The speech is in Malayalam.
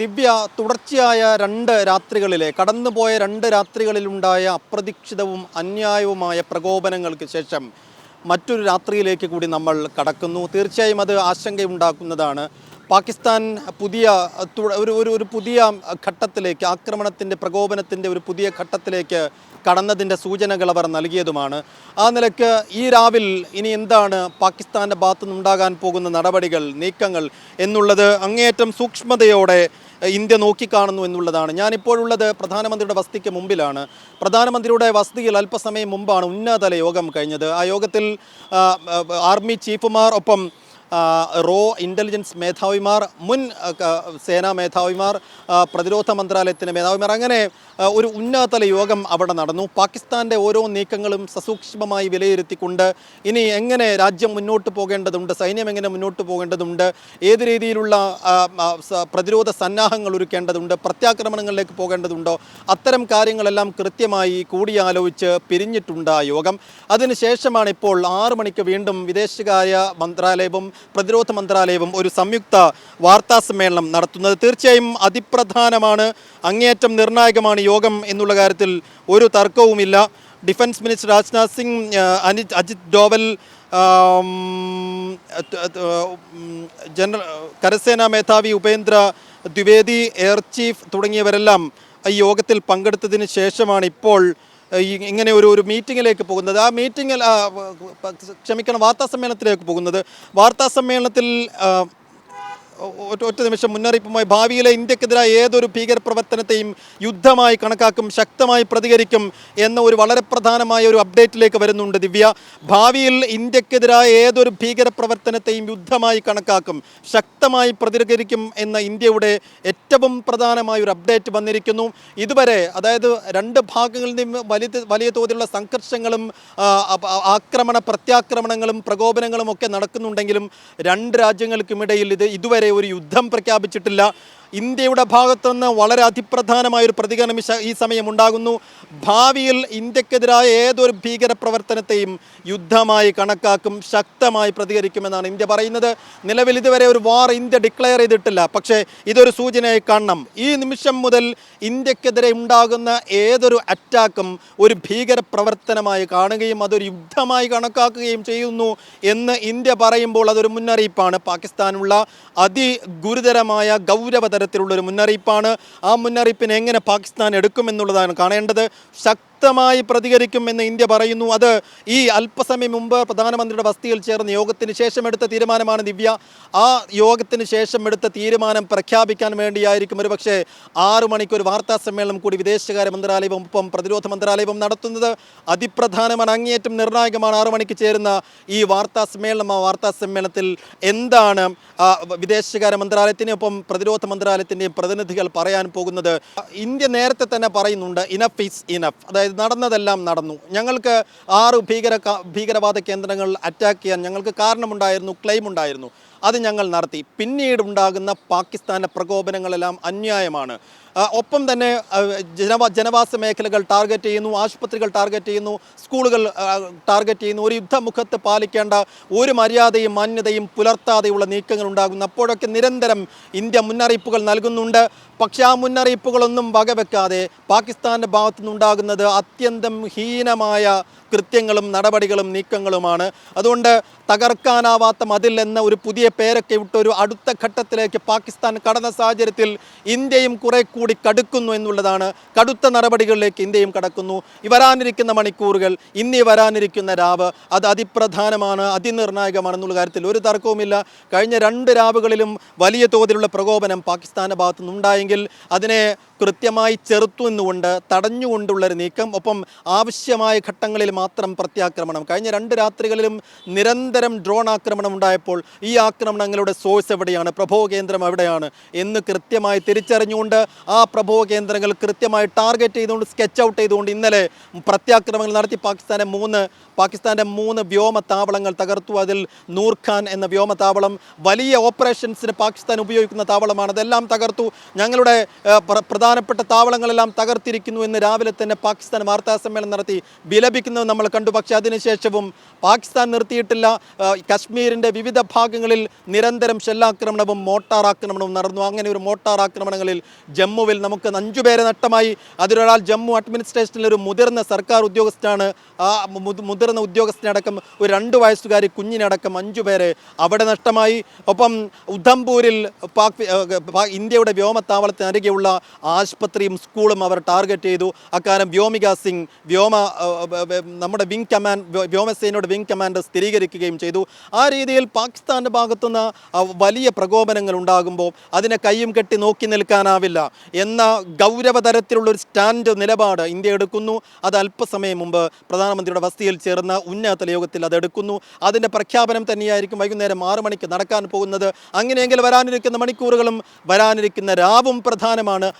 ദിവ്യ തുടർച്ചയായ കടന്നുപോയ രണ്ട് രാത്രികളിലുണ്ടായ അപ്രതീക്ഷിതവും അന്യായവുമായ പ്രകോപനങ്ങൾക്ക് ശേഷം മറ്റൊരു രാത്രിയിലേക്ക് കൂടി നമ്മൾ കടക്കുന്നു. തീർച്ചയായും അത് ആശങ്കയുണ്ടാക്കുന്നതാണ്. പാകിസ്ഥാൻ ഒരു പുതിയ ഘട്ടത്തിലേക്ക്, ആക്രമണത്തിൻ്റെ പ്രകോപനത്തിൻ്റെ ഒരു പുതിയ ഘട്ടത്തിലേക്ക് കടന്നതിൻ്റെ സൂചനകൾ അവർ നൽകിയതുമാണ്. ആ നിലയ്ക്ക് ഈ രാവിൽ ഇനി എന്താണ് പാകിസ്ഥാൻ്റെ ഭാഗത്തു നിന്നുണ്ടാകാൻ പോകുന്ന നടപടികൾ, നീക്കങ്ങൾ എന്നുള്ളത് അങ്ങേയറ്റം സൂക്ഷ്മതയോടെ ഇന്ത്യ നോക്കിക്കാണുന്നു എന്നുള്ളതാണ്. ഞാനിപ്പോഴുള്ളത് പ്രധാനമന്ത്രിയുടെ വസതിക്ക് മുമ്പിലാണ്. പ്രധാനമന്ത്രിയുടെ വസതിയിൽ അല്പസമയം മുമ്പാണ് ഉന്നതതല യോഗം കഴിഞ്ഞത്. ആ യോഗത്തിൽ ആർമി ചീഫുമാർ, ഒപ്പം റോ ഇൻ്റലിജൻസ് മേധാവിമാർ, മുൻ സേനാ മേധാവിമാർ, പ്രതിരോധ മന്ത്രാലയത്തിൻ്റെ മേധാവിമാർ, അങ്ങനെ ഒരു ഉന്നതതല യോഗം അവിടെ നടന്നു. പാകിസ്ഥാൻ്റെ ഓരോ നീക്കങ്ങളും സസൂക്ഷ്മമായി വിലയിരുത്തിക്കൊണ്ട് ഇനി എങ്ങനെ രാജ്യം മുന്നോട്ട് പോകേണ്ടതുണ്ട്, സൈന്യം എങ്ങനെ മുന്നോട്ട് പോകേണ്ടതുണ്ട്, ഏത് രീതിയിലുള്ള പ്രതിരോധ സന്നാഹങ്ങൾ ഒരുക്കേണ്ടതുണ്ട്, പ്രത്യാക്രമണങ്ങളിലേക്ക് പോകേണ്ടതുണ്ടോ, അത്തരം കാര്യങ്ങളെല്ലാം കൃത്യമായി കൂടിയാലോചിച്ച് പിരിഞ്ഞിട്ടുണ്ട് ആ യോഗം. അതിനുശേഷമാണ് ഇപ്പോൾ 6 മണിക്ക് വീണ്ടും വിദേശകാര്യ മന്ത്രാലയവും പ്രതിരോധ മന്ത്രാലയവും ഒരു സംയുക്ത വാർത്താ സമ്മേളനം നടത്തുന്നത്. തീർച്ചയായും അതിപ്രധാനമാണ്, അങ്ങേയറ്റം നിർണായകമാണ് യോഗം എന്നുള്ള കാര്യത്തിൽ ഒരു തർക്കവുമില്ല. ഡിഫൻസ് മിനിസ്റ്റർ രാജ്നാഥ് സിംഗ്, അജിത് ഡോവൽ, കരസേനാ മേധാവി ഉപേന്ദ്ര ദ്വിവേദി, എയർ ചീഫ് തുടങ്ങിയവരെല്ലാം ഈ യോഗത്തിൽ പങ്കെടുത്തതിന് ശേഷമാണ് ഇപ്പോൾ ഇങ്ങനെ ഒരു മീറ്റിങ്ങിലേക്ക് പോകുന്നത്. ആ മീറ്റിങ്ങിൽ വാർത്താ സമ്മേളനത്തിലേക്ക് പോകുന്നത്. വാർത്താ സമ്മേളനത്തിൽ ഒറ്റ നിമിഷം മുന്നറിയിപ്പുമായി, ഭാവിയിലെ ഇന്ത്യക്കെതിരായ ഏതൊരു ഭീകരപ്രവർത്തനത്തെയും യുദ്ധമായി കണക്കാക്കും, ശക്തമായി പ്രതികരിക്കും എന്ന ഒരു വളരെ പ്രധാനമായ ഒരു അപ്ഡേറ്റിലേക്ക് വരുന്നുണ്ട് ദിവ്യ. ഭാവിയിൽ ഇന്ത്യക്കെതിരായ ഏതൊരു ഭീകരപ്രവർത്തനത്തെയും യുദ്ധമായി കണക്കാക്കും, ശക്തമായി പ്രതികരിക്കും എന്ന ഇന്ത്യയുടെ ഏറ്റവും പ്രധാനമായ ഒരു അപ്ഡേറ്റ് വന്നിരിക്കുന്നു. ഇതുവരെ, അതായത് രണ്ട് ഭാഗങ്ങളിൽ നിന്നും വലിയ തോതിലുള്ള സംഘർഷങ്ങളും പ്രത്യാക്രമണങ്ങളും പ്രകോപനങ്ങളും ഒക്കെ നടക്കുന്നുണ്ടെങ്കിലും രണ്ട് രാജ്യങ്ങൾക്കുമിടയിൽ ഇതുവരെ ഒരു യുദ്ധം പ്രഖ്യാപിച്ചിട്ടില്ല. ഇന്ത്യയുടെ ഭാഗത്തുനിന്ന് വളരെ അതിപ്രധാനമായൊരു പ്രതികരണം ഈ സമയം ഉണ്ടാകുന്നു. ഭാവിയിൽ ഇന്ത്യക്കെതിരായ ഏതൊരു ഭീകരപ്രവർത്തനത്തെയും യുദ്ധമായി കണക്കാക്കും, ശക്തമായി പ്രതികരിക്കുമെന്നാണ് ഇന്ത്യ പറയുന്നത്. നിലവിൽ ഇതുവരെ ഒരു വാർ ഇന്ത്യ ഡിക്ലെയർ ചെയ്തിട്ടില്ല, പക്ഷേ ഇതൊരു സൂചനയായി കാണണം. ഈ നിമിഷം മുതൽ ഇന്ത്യക്കെതിരെ ഉണ്ടാകുന്ന ഏതൊരു അറ്റാക്കും ഒരു ഭീകരപ്രവർത്തനമായി കാണുകയും അതൊരു യുദ്ധമായി കണക്കാക്കുകയും ചെയ്യുന്നു എന്ന് ഇന്ത്യ പറയുമ്പോൾ അതൊരു മുന്നറിയിപ്പാണ്. പാകിസ്ഥാനുള്ള അതിഗുരുതരമായ ഗൗരവതരത്തിലുള്ളൊരു മുന്നറിയിപ്പാണ്. ആ മുന്നറിയിപ്പിനെ എങ്ങനെ പാകിസ്ഥാൻ എടുക്കുമെന്നുള്ളതാണ് കാണേണ്ടത്. ശക്തമായി പ്രതികരിക്കുമെന്ന് ഇന്ത്യ പറയുന്നു. അത് ഈ അല്പസമയം മുമ്പ് പ്രധാനമന്ത്രിയുടെ വസതിയിൽ ചേർന്ന യോഗത്തിന് ശേഷം എടുത്ത തീരുമാനമാണ് ദിവ്യ. ആ യോഗത്തിന് ശേഷം എടുത്ത തീരുമാനം പ്രഖ്യാപിക്കാൻ വേണ്ടിയായിരിക്കും ഒരു പക്ഷേ 6 മണിക്കൊരു വാർത്താ സമ്മേളനം കൂടി വിദേശകാര്യ മന്ത്രാലയവും ഒപ്പം പ്രതിരോധ മന്ത്രാലയവും നടത്തുന്നത്. അതിപ്രധാനമാണ്, അങ്ങേയറ്റം നിർണായകമാണ് 6 മണിക്ക് ചേരുന്ന ഈ വാർത്താ സമ്മേളനം. ആ വാർത്താ സമ്മേളനത്തിൽ എന്താണ് വിദേശകാര്യ മന്ത്രാലയത്തിൻ്റെ ഒപ്പം പ്രതിരോധ മന്ത്രാലയത്തിൻ്റെയും പ്രതിനിധികൾ പറയാൻ പോകുന്നത്? ഇന്ത്യ നേരത്തെ തന്നെ പറയുന്നുണ്ട്, ഇനഫ് ഈസ് ഇനഫ്, അതായത് നടന്നതെല്ലാം നടന്നു. ഞങ്ങൾക്ക് 6 ഭീകരവാദ കേന്ദ്രങ്ങൾ അറ്റാക്ക് ചെയ്യാൻ ഞങ്ങൾക്ക് കാരണമുണ്ടായിരുന്നു, ക്ലെയിം ഉണ്ടായിരുന്നു, അത് ഞങ്ങൾ നടത്തി. പിന്നീട് ഉണ്ടാകുന്ന പാകിസ്ഥാൻ്റെ പ്രകോപനങ്ങളെല്ലാം അന്യായമാണ്. ഒപ്പം തന്നെ ജനവാസ മേഖലകൾ ടാർഗറ്റ് ചെയ്യുന്നു, ആശുപത്രികൾ ടാർഗറ്റ് ചെയ്യുന്നു, സ്കൂളുകൾ ടാർഗറ്റ് ചെയ്യുന്നു. ഒരു യുദ്ധമുഖത്ത് പാലിക്കേണ്ട ഒരു മര്യാദയും മാന്യതയും പുലർത്താതെയുള്ള നീക്കങ്ങൾ ഉണ്ടാകുന്നു. അപ്പോഴൊക്കെ നിരന്തരം ഇന്ത്യ മുന്നറിയിപ്പുകൾ നൽകുന്നുണ്ട്. പക്ഷേ ആ മുന്നറിയിപ്പുകളൊന്നും വകവെക്കാതെ പാകിസ്ഥാൻ്റെ ഭാഗത്തു നിന്നുണ്ടാകുന്നത് അത്യന്തം ഹീനമായ കൃത്യങ്ങളും നടപടികളും നീക്കങ്ങളുമാണ്. അതുകൊണ്ട് തകർക്കാനാവാത്ത മതിൽ എന്ന ഒരു പുതിയ പേരൊക്കെ വിട്ടൊരു അടുത്ത ഘട്ടത്തിലേക്ക് പാകിസ്ഥാൻ കടന്ന സാഹചര്യത്തിൽ ഇന്ത്യയും കുറെ കൂടി കടുക്കുന്നു എന്നുള്ളതാണ്. കടുത്ത നടപടികളിലേക്ക് ഇന്ത്യയും കടക്കുന്നു. വരാനിരിക്കുന്ന മണിക്കൂറുകൾ, വരാനിരിക്കുന്ന രാവ്, അത് അതിപ്രധാനമാണ്, അതിനിർണായകമാണെന്നുള്ള കാര്യത്തിൽ ഒരു തർക്കവുമില്ല. കഴിഞ്ഞ 2 രാവുകളിലും വലിയ തോതിലുള്ള പ്രകോപനം പാകിസ്ഥാൻ്റെ ഭാഗത്തു നിന്നുണ്ടായെങ്കിൽ അതിനെ കൃത്യമായി ചെറുത്തുനിന്നുകൊണ്ട് തടഞ്ഞുകൊണ്ടുള്ളൊരു നീക്കം, ഒപ്പം ആവശ്യമായ ഘട്ടങ്ങളിൽ മാത്രം പ്രത്യാക്രമണം. കഴിഞ്ഞ 2 രാത്രികളിലും നിരന്തരം ഡ്രോൺ ആക്രമണം ഉണ്ടായപ്പോൾ ഈ ആക്രമണങ്ങളുടെ സോഴ്സ് എവിടെയാണ്, പ്രഭവ കേന്ദ്രം എവിടെയാണ് എന്ന് കൃത്യമായി തിരിച്ചറിഞ്ഞുകൊണ്ട് ആ പ്രഭവ കേന്ദ്രങ്ങൾ കൃത്യമായി ടാർഗറ്റ് ചെയ്തുകൊണ്ട്, സ്കെച്ച് ഔട്ട് ചെയ്തുകൊണ്ട് ഇന്നലെ പ്രത്യാക്രമണങ്ങൾ നടത്തി. പാകിസ്ഥാൻ്റെ 3 വ്യോമത്താവളങ്ങൾ തകർത്തു. അതിൽ നൂർഖാൻ എന്ന വ്യോമത്താവളം വലിയ ഓപ്പറേഷൻസിന് പാകിസ്ഥാൻ ഉപയോഗിക്കുന്ന താവളമാണ്. അതെല്ലാം തകർത്തു. ഞങ്ങളുടെ പ്രധാനപ്പെട്ട താവളങ്ങളെല്ലാം തകർത്തിരിക്കുന്നു എന്ന് രാവിലെ തന്നെ പാകിസ്ഥാൻ വാർത്താ സമ്മേളനം നടത്തി വിലപിക്കുന്നത് നമ്മൾ കണ്ടു. പക്ഷേ അതിനുശേഷവും പാകിസ്ഥാൻ നിർത്തിയിട്ടില്ല. കശ്മീരിൻ്റെ വിവിധ ഭാഗങ്ങളിൽ നിരന്തരം ഷെല്ലാക്രമണവും മോട്ടാർ ആക്രമണവും നടന്നു. അങ്ങനെ ഒരു മോട്ടാർ ആക്രമണങ്ങളിൽ ജമ്മുവിൽ നമുക്ക് 5 പേരെ നഷ്ടമായി. അതിലൊരാൾ ജമ്മു അഡ്മിനിസ്ട്രേഷനിലെ ഒരു മുതിർന്ന സർക്കാർ ഉദ്യോഗസ്ഥനാണ്. ആ മുതിർന്ന ഉദ്യോഗസ്ഥനടക്കം ഒരു 2 വയസ്സുകാരി കുഞ്ഞിനടക്കം 5 പേരെ അവിടെ നഷ്ടമായി. ഒപ്പം ഉധംപൂരിൽ ഇന്ത്യയുടെ വ്യോമത്താവളത്തിനരികെയുള്ള ആശുപത്രിയും സ്കൂളും അവർ ടാർഗറ്റ് ചെയ്തു. അക്കാലം വ്യോമിക സിംഗ് നമ്മുടെ വ്യോമസേനയുടെ വിംഗ് കമാൻഡർ സ്ഥിരീകരിക്കുകയും ചെയ്തു. ആ രീതിയിൽ പാകിസ്ഥാൻ്റെ ഭാഗത്തുനിന്ന് വലിയ പ്രകോപനങ്ങൾ ഉണ്ടാകുമ്പോൾ അതിനെ കയ്യും കെട്ടി നോക്കി നിൽക്കാനാവില്ല എന്ന ഗൗരവതരത്തിലുള്ള ഒരു സ്റ്റാൻഡ് നിലപാട് ഇന്ത്യ എടുക്കുന്നു. അത് അല്പസമയം മുമ്പ് പ്രധാനമന്ത്രിയുടെ വസതിയിൽ ചേർന്ന ഉന്നതതല യോഗത്തിൽ അതെടുക്കുന്നു. അതിൻ്റെ പ്രഖ്യാപനം തന്നെയായിരിക്കും വൈകുന്നേരം 6 മണിക്ക് നടക്കാൻ പോകുന്നത്. അങ്ങനെയെങ്കിൽ വരാനിരിക്കുന്ന മണിക്കൂറുകളും വരാനിരിക്കുന്ന രാവും പ്രധാനമാണ്.